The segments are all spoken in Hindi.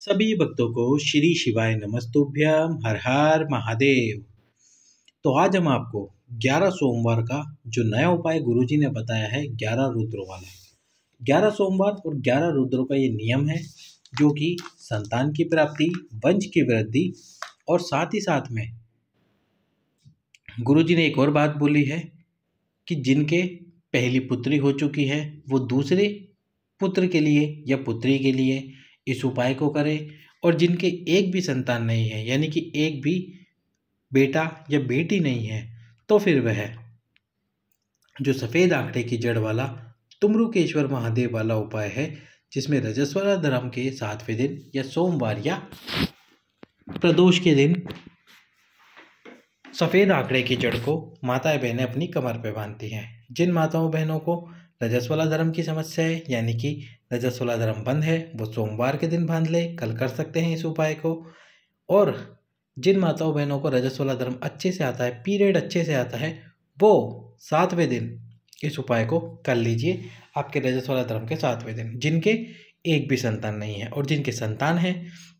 सभी भक्तों को श्री शिवाय नमस्तुभ्यम हर हर महादेव। तो आज हम आपको 11 सोमवार का जो नया उपाय गुरुजी ने बताया है 11 रुद्रों वाला। 11 सोमवार और 11 रुद्रों का ये नियम है जो कि संतान की प्राप्ति, वंश की वृद्धि और साथ ही साथ में गुरुजी ने एक और बात बोली है कि जिनके पहली पुत्री हो चुकी है वो दूसरे पुत्र के लिए या पुत्री के लिए इस उपाय को करें, और जिनके एक भी संतान नहीं है यानी कि एक भी बेटा या बेटी नहीं है तो फिर वह जो सफ़ेद आंकड़े की जड़ वाला तुमरुकेश्वर महादेव वाला उपाय है, जिसमें रजस्वला धर्म के 7वें दिन या सोमवार या प्रदोष के दिन सफ़ेद आंकड़े की जड़ को माताएं बहनें अपनी कमर पे बांधती हैं। जिन माताओं बहनों को रजस्वला धर्म की समस्या है यानी कि रजस्वला धर्म बंद है वो सोमवार के दिन बांध ले, कल कर सकते हैं इस उपाय को। और जिन माताओं बहनों को रजस्वला धर्म अच्छे से आता है, पीरियड अच्छे से आता है, वो 7वें दिन इस उपाय को कर लीजिए, आपके रजस्वला धर्म के 7वें दिन। जिनके एक भी संतान नहीं है और जिनके संतान है,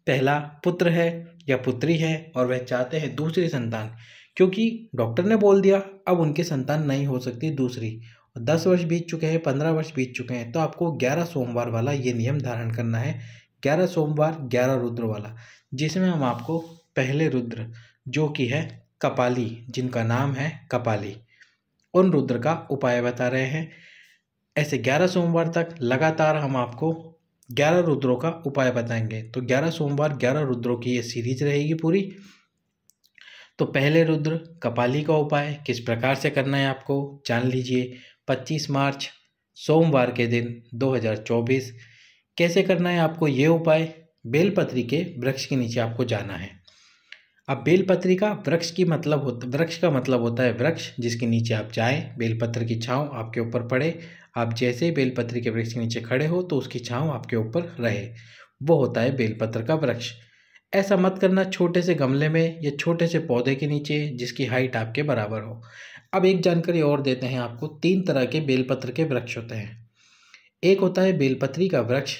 पहला पुत्र है या पुत्री है और वह चाहते हैं दूसरी संतान, क्योंकि डॉक्टर ने बोल दिया अब उनकी संतान नहीं हो सकती दूसरी, 10 वर्ष बीत चुके हैं, 15 वर्ष बीत चुके हैं, तो आपको 11 सोमवार वाला ये नियम धारण करना है। 11 सोमवार 11 रुद्र वाला, जिसमें हम आपको पहले रुद्र जो कि है कपाली, जिनका नाम है कपाली, उन रुद्र का उपाय बता रहे हैं। ऐसे 11 सोमवार तक लगातार हम आपको 11 रुद्रों का उपाय बताएंगे। तो 11 सोमवार 11 रुद्रों की ये सीरीज रहेगी पूरी। तो पहले रुद्र कपाली का उपाय किस प्रकार से करना है आपको जान लीजिए। 25 मार्च सोमवार के दिन 2024 कैसे करना है आपको ये उपाय। बेलपत्री के वृक्ष के नीचे आपको जाना है। अब बेलपत्री का वृक्ष का मतलब होता है वृक्ष जिसके नीचे आप जाएं, बेलपत्र की छांव आपके ऊपर पड़े। आप जैसे ही बेलपत्री के वृक्ष के नीचे खड़े हो तो उसकी छांव आपके ऊपर रहे, वो होता है बेलपत्र का वृक्ष। ऐसा मत करना छोटे से गमले में या छोटे से पौधे के नीचे जिसकी हाइट आपके बराबर हो। अब एक जानकारी और देते हैं आपको, 3 तरह के बेलपत्र के वृक्ष होते हैं। एक होता है बेलपत्री का वृक्ष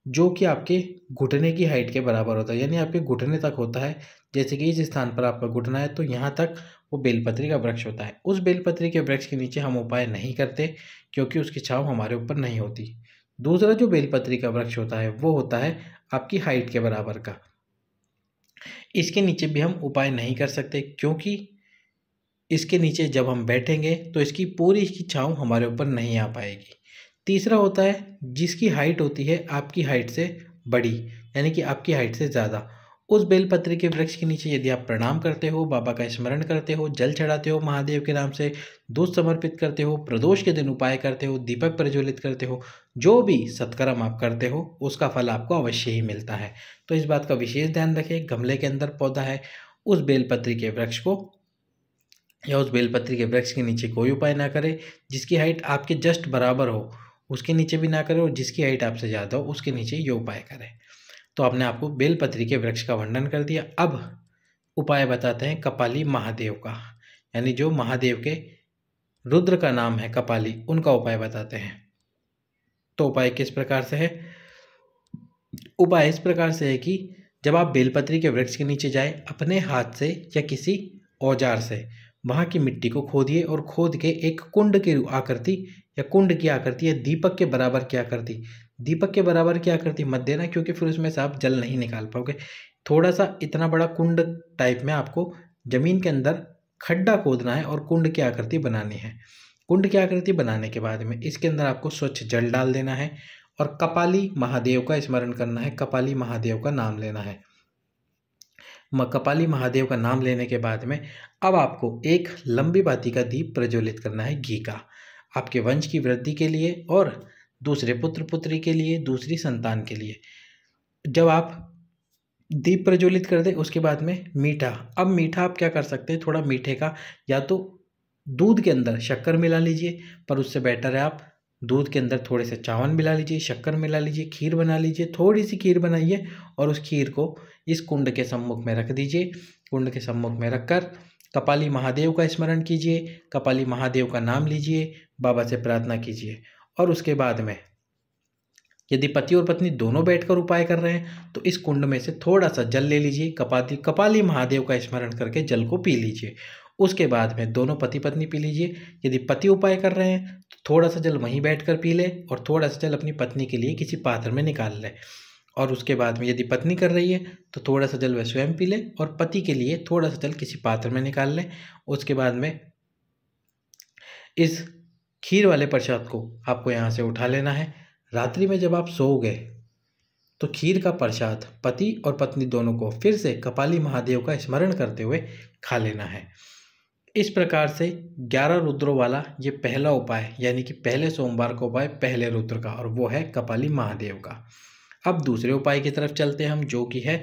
जो कि आपके घुटने की हाइट के बराबर होता है, यानी आपके घुटने तक होता है। जैसे कि इस स्थान पर आपका घुटना है तो यहाँ तक वो बेलपत्री का वृक्ष होता है। उस बेलपत्री के वृक्ष के नीचे हम उपाय नहीं करते क्योंकि उसकी छाँव हमारे ऊपर नहीं होती। दूसरा जो बेलपत्री का वृक्ष होता है वो होता है आपकी हाइट के बराबर का। इसके नीचे भी हम उपाय नहीं कर सकते क्योंकि इसके नीचे जब हम बैठेंगे तो इसकी छाँव हमारे ऊपर नहीं आ पाएगी। तीसरा होता है जिसकी हाइट होती है आपकी हाइट से बड़ी, यानी कि आपकी हाइट से ज़्यादा। उस बेलपत्री के वृक्ष के नीचे यदि आप प्रणाम करते हो, बाबा का स्मरण करते हो, जल चढ़ाते हो महादेव के नाम से, दूध समर्पित करते हो, प्रदोष के दिन उपाय करते हो, दीपक प्रज्वलित करते हो, जो भी सत्कर्म आप करते हो उसका फल आपको अवश्य ही मिलता है। तो इस बात का विशेष ध्यान रखें। गमले के अंदर पौधा है, उस बेलपत्री के वृक्ष को या उस बेलपत्री के वृक्ष के नीचे कोई उपाय ना करें। जिसकी हाइट आपके जस्ट बराबर हो उसके नीचे भी ना करें, और जिसकी हाइट आपसे ज़्यादा हो उसके नीचे ये उपाय करें। तो आपने आपको बेलपत्री के वृक्ष का वर्णन कर दिया। अब उपाय बताते हैं कपाली महादेव का, यानी जो महादेव के रुद्र का नाम है कपाली, उनका उपाय बताते हैं। तो उपाय किस प्रकार से है। उपाय इस प्रकार से है कि जब आप बेलपत्री के वृक्ष के नीचे जाए, अपने हाथ से या किसी औजार से वहाँ की मिट्टी को खोदिए और खोद के एक कुंड की आकृति या कुंड की आकृति या दीपक के बराबर की आकृति, दीपक के बराबर की आकृति मत देना क्योंकि फिर उसमें से आप जल नहीं निकाल पाओगे। थोड़ा सा इतना बड़ा कुंड टाइप में आपको ज़मीन के अंदर खड्डा खोदना है और कुंड की आकृति बनानी है। कुंड की आकृति बनाने के बाद में इसके अंदर आपको स्वच्छ जल डाल देना है और कपाली महादेव का स्मरण करना है, कपाली महादेव का नाम लेना है। कपाली महादेव का नाम लेने के बाद में अब आपको एक लंबी बाती का दीप प्रज्वलित करना है घी का, आपके वंश की वृद्धि के लिए और दूसरे पुत्र पुत्री के लिए, दूसरी संतान के लिए। जब आप दीप प्रज्वलित कर दें उसके बाद में मीठा, अब मीठा आप क्या कर सकते हैं, थोड़ा मीठे का या तो दूध के अंदर शक्कर मिला लीजिए, पर उससे बेटर है आप दूध के अंदर थोड़े से चावल मिला लीजिए, शक्कर मिला लीजिए, खीर बना लीजिए, थोड़ी सी खीर बनाइए और उस खीर को इस कुंड के सम्मुख में रख दीजिए। कुंड के सम्मुख में रखकर कपाली महादेव का स्मरण कीजिए, कपाली महादेव का नाम लीजिए, बाबा से प्रार्थना कीजिए और उसके बाद में यदि पति और पत्नी दोनों बैठकर उपाय कर रहे हैं तो इस कुंड में से थोड़ा सा जल ले लीजिए, कपाली महादेव का स्मरण करके जल को पी लीजिए। उसके बाद में दोनों पति पत्नी पी लीजिए। यदि पति उपाय कर रहे हैं तो थोड़ा सा जल वहीं बैठकर पी ले और थोड़ा सा जल अपनी पत्नी के लिए किसी पात्र में निकाल ले। और उसके बाद में यदि पत्नी कर रही है तो थोड़ा सा जल वह स्वयं पी ले और पति के लिए थोड़ा सा जल किसी पात्र में निकाल ले। उसके बाद में इस खीर वाले प्रसाद को आपको यहाँ से उठा लेना है। रात्रि में जब आप सोओगे तो खीर का प्रसाद पति और पत्नी दोनों को फिर से कपाली महादेव का स्मरण करते हुए खा लेना है। इस प्रकार से 11 रुद्रों वाला ये पहला उपाय, यानी कि पहले सोमवार का उपाय पहले रुद्र का, और वो है कपाली महादेव का। अब दूसरे उपाय की तरफ चलते हैं हम, जो कि है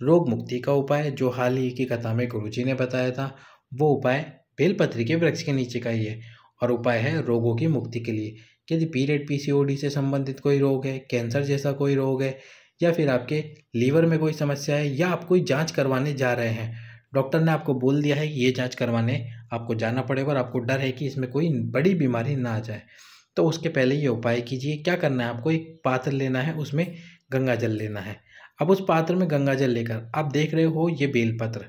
रोग मुक्ति का उपाय, जो हाल ही की कथा में गुरुजी ने बताया था। वो उपाय बेलपत्री के वृक्ष के नीचे का ही है और उपाय है रोगों की मुक्ति के लिए। यदि पीरियड पीसीओडी से संबंधित कोई रोग है, कैंसर जैसा कोई रोग है, या फिर आपके लीवर में कोई समस्या है, या आप कोई जांच करवाने जा रहे हैं, डॉक्टर ने आपको बोल दिया है ये जांच करवाने आपको जाना पड़ेगा और आपको डर है कि इसमें कोई बड़ी बीमारी ना आ जाए, तो उसके पहले ये उपाय कीजिए। क्या करना है, आपको एक पात्र लेना है, उसमें गंगा जल लेना है। अब उस पात्र में गंगा जल लेकर आप देख रहे हो ये बेलपत्र,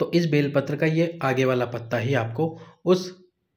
तो इस बेलपत्र का ये आगे वाला पत्ता ही आपको उस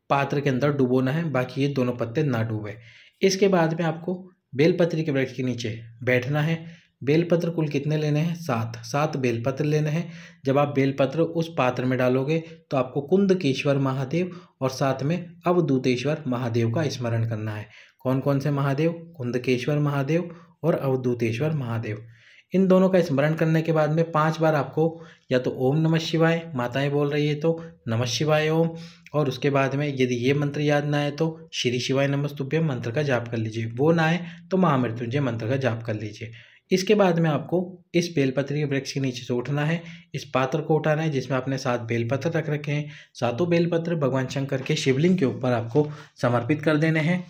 पात्र के अंदर डुबोना है, बाकी ये दोनों पत्ते ना डूबे। इसके बाद में आपको बेलपत्री के वृक्ष के नीचे बैठना है। बेलपत्र कुल कितने लेने हैं? 7 बेलपत्र लेने हैं। जब आप बेलपत्र उस पात्र में डालोगे तो आपको कुंदकेश्वर महादेव और साथ में अवधूतेश्वर महादेव का स्मरण करना है। कौन कौन से महादेव? कुंदकेश्वर महादेव और अवधूतेश्वर महादेव। इन दोनों का स्मरण करने के बाद में 5 बार आपको या तो ओम नमः शिवाय, माताएं बोल रही है तो नमः शिवाय ओम, और उसके बाद में यदि ये मंत्र याद ना आए तो श्री शिवाय नमस्तुभ्यम मंत्र का जाप कर लीजिए। वो ना आए तो महामृत्युंजय मंत्र का जाप कर लीजिए। इसके बाद में आपको इस बेलपत्री के वृक्ष के नीचे से उठना है, इस पात्र को उठाना है जिसमें आपने 7 बेलपत्र रख रखे हैं। 7 बेलपत्र भगवान शंकर के शिवलिंग के ऊपर आपको समर्पित कर देने हैं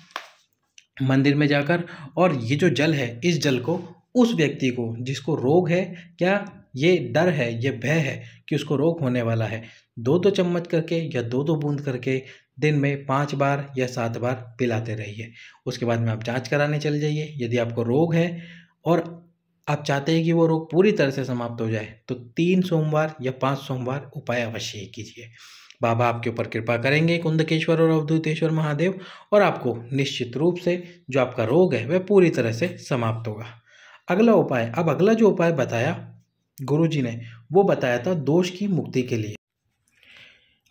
मंदिर में जाकर। और ये जो जल है, इस जल को उस व्यक्ति को जिसको रोग है, क्या ये डर है, ये भय है कि उसको रोग होने वाला है, 2-2 चम्मच करके या 2-2 बूंद करके दिन में 5 बार या 7 बार पिलाते रहिए। उसके बाद में आप जांच कराने चले जाइए। यदि आपको रोग है और आप चाहते हैं कि वो रोग पूरी तरह से समाप्त हो जाए तो 3 सोमवार या 5 सोमवार उपाय अवश्य ही कीजिए। बाबा आपके ऊपर कृपा करेंगे, कुंदकेश्वर और अवधूतेश्वर महादेव, और आपको निश्चित रूप से जो आपका रोग है वह पूरी तरह से समाप्त होगा। अगला उपाय, अब अगला जो उपाय बताया गुरुजी ने वो बताया था दोष की मुक्ति के लिए।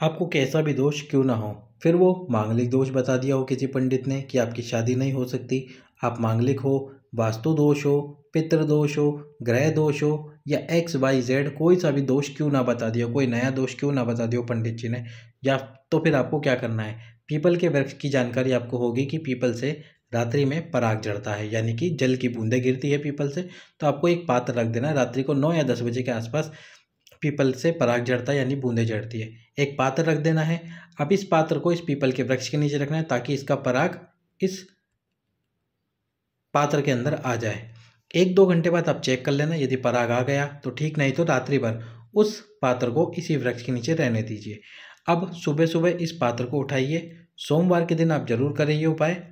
आपको कैसा भी दोष क्यों ना हो, फिर वो मांगलिक दोष बता दिया हो किसी पंडित ने कि आपकी शादी नहीं हो सकती, आप मांगलिक हो, वास्तु दोष हो, पितृ दोष हो, ग्रह दोष हो, या XYZ कोई सा भी दोष क्यों ना बता दिया, कोई नया दोष क्यों ना बता दिया पंडित जी ने, या तो फिर आपको क्या करना है, पीपल के वृक्ष की जानकारी आपको होगी कि पीपल से रात्रि में पराग जड़ता है, यानी कि जल की बूंदें गिरती है पीपल से। तो आपको एक पात्र रख देना है, रात्रि को 9 या 10 बजे के आसपास पीपल से पराग जड़ता है, यानी बूंदें जड़ती है। एक पात्र रख देना है। अब इस पात्र को इस पीपल के वृक्ष के नीचे रखना है ताकि इसका पराग इस पात्र के अंदर आ जाए। 1-2 घंटे बाद आप चेक कर लेना, यदि पराग आ गया तो ठीक, नहीं तो रात्रि भर उस पात्र को इसी वृक्ष के नीचे रहने दीजिए। अब सुबह सुबह इस पात्र को उठाइए। सोमवार के दिन आप जरूर करें ये उपाय।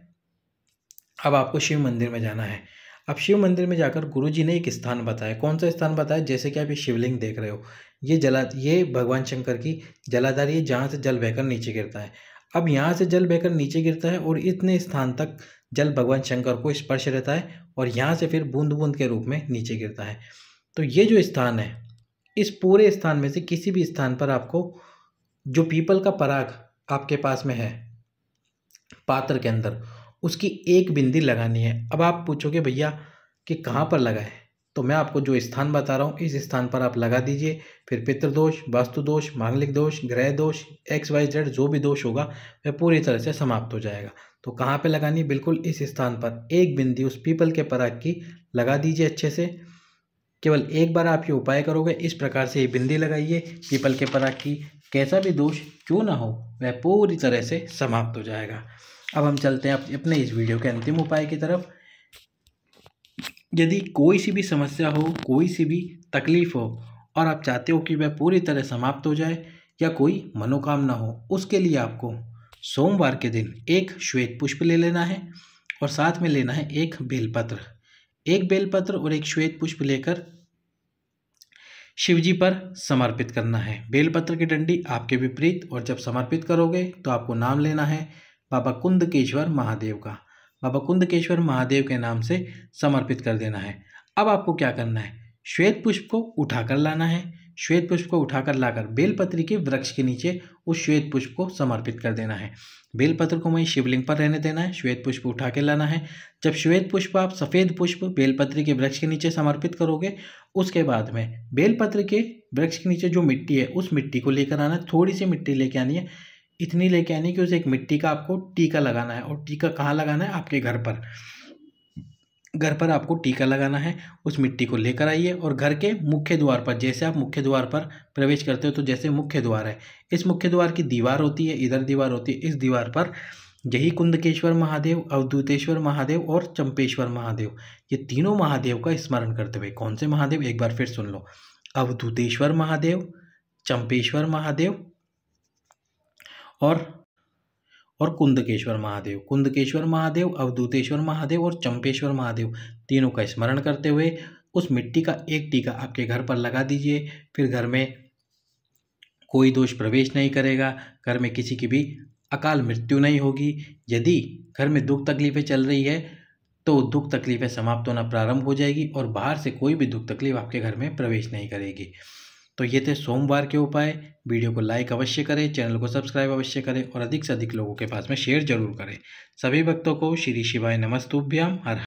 अब आपको शिव मंदिर में जाना है। अब शिव मंदिर में जाकर गुरुजी ने एक स्थान बताया। कौन सा स्थान बताया? जैसे कि आप ये शिवलिंग देख रहे हो, ये भगवान शंकर की जलाधारी है जहाँ से जल बहकर नीचे गिरता है। अब यहाँ से जल बहकर नीचे गिरता है और इतने स्थान तक जल भगवान शंकर को स्पर्श रहता है और यहाँ से फिर बूंद बूंद के रूप में नीचे गिरता है। तो ये जो स्थान है, इस पूरे स्थान में से किसी भी स्थान पर आपको जो पीपल का पराग आपके पास में है पात्र के अंदर, उसकी एक बिंदी लगानी है। अब आप पूछोगे भैया कि कहाँ पर लगाए, तो मैं आपको जो स्थान बता रहा हूँ इस स्थान पर आप लगा दीजिए। फिर पितृदोष, वास्तु दोष, मांगलिक दोष, ग्रह दोष, XYZ जो भी दोष होगा वह पूरी तरह से समाप्त हो जाएगा। तो कहाँ पे लगानी? बिल्कुल इस स्थान पर एक बिंदी उस पीपल के पराग की लगा दीजिए अच्छे से। केवल एक बार आप ये उपाय करोगे, इस प्रकार से ये बिंदी लगाइए पीपल के पराग की, कैसा भी दोष क्यों ना हो वह पूरी तरह से समाप्त हो जाएगा। अब हम चलते हैं अपने इस वीडियो के अंतिम उपाय की तरफ। यदि कोई सी भी समस्या हो, कोई सी भी तकलीफ हो और आप चाहते हो कि वह पूरी तरह समाप्त हो जाए या कोई मनोकामना हो, उसके लिए आपको सोमवार के दिन एक श्वेत पुष्प ले लेना है और साथ में लेना है एक बेलपत्र। एक बेलपत्र और एक श्वेत पुष्प लेकर शिवजी पर समर्पित करना है। बेलपत्र की डंडी आपके विपरीत, और जब समर्पित करोगे तो आपको नाम लेना है बाबा कुंदकेश्वर महादेव का। बाबा कुंदकेश्वर महादेव के नाम से समर्पित कर देना है। अब आपको क्या करना है, श्वेत पुष्प को उठाकर लाना है। श्वेत पुष्प को उठाकर लाकर बेलपत्री के वृक्ष के नीचे उस श्वेत पुष्प को समर्पित कर देना है। बेलपत्र को वहीं शिवलिंग पर रहने देना है, श्वेत पुष्प उठा के लाना है। जब श्वेत पुष्प आप सफ़ेद पुष्प बेलपत्री के वृक्ष के नीचे समर्पित करोगे, उसके बाद में बेलपत्र के वृक्ष के नीचे जो मिट्टी है उस मिट्टी को लेकर आना है। थोड़ी सी मिट्टी लेके आनी है, इतनी लेके आनी है कि उस एक मिट्टी का आपको टीका लगाना है। और टीका कहाँ लगाना है, आपके घर पर। घर पर आपको टीका लगाना है। उस मिट्टी को लेकर आइए और घर के मुख्य द्वार पर, जैसे आप मुख्य द्वार पर प्रवेश करते हो तो जैसे मुख्य द्वार है, इस मुख्य द्वार की दीवार होती है, इधर दीवार होती है, इस दीवार पर यही कुंदकेश्वर महादेव, अवधूतेश्वर महादेव और चंपेश्वर महादेव, ये तीनों महादेव का स्मरण करते हुए, कौन से महादेव एक बार फिर सुन लो, अवधूतेश्वर महादेव, चंपेश्वर महादेव और कुंदकेश्वर महादेव। कुंदकेश्वर महादेव, अवधूतेश्वर महादेव और चंपेश्वर महादेव, तीनों का स्मरण करते हुए उस मिट्टी का एक टीका आपके घर पर लगा दीजिए। फिर घर में कोई दोष प्रवेश नहीं करेगा, घर में किसी की भी अकाल मृत्यु नहीं होगी। यदि घर में दुख तकलीफें चल रही है तो दुख तकलीफें समाप्त होना प्रारंभ हो जाएगी और बाहर से कोई भी दुख तकलीफ आपके घर में प्रवेश नहीं करेगी। तो ये थे सोमवार के उपाय। वीडियो को लाइक अवश्य करें, चैनल को सब्सक्राइब अवश्य करें और अधिक से अधिक लोगों के पास में शेयर जरूर करें। सभी भक्तों को श्री शिवाय नमस्तुभ्याम। हर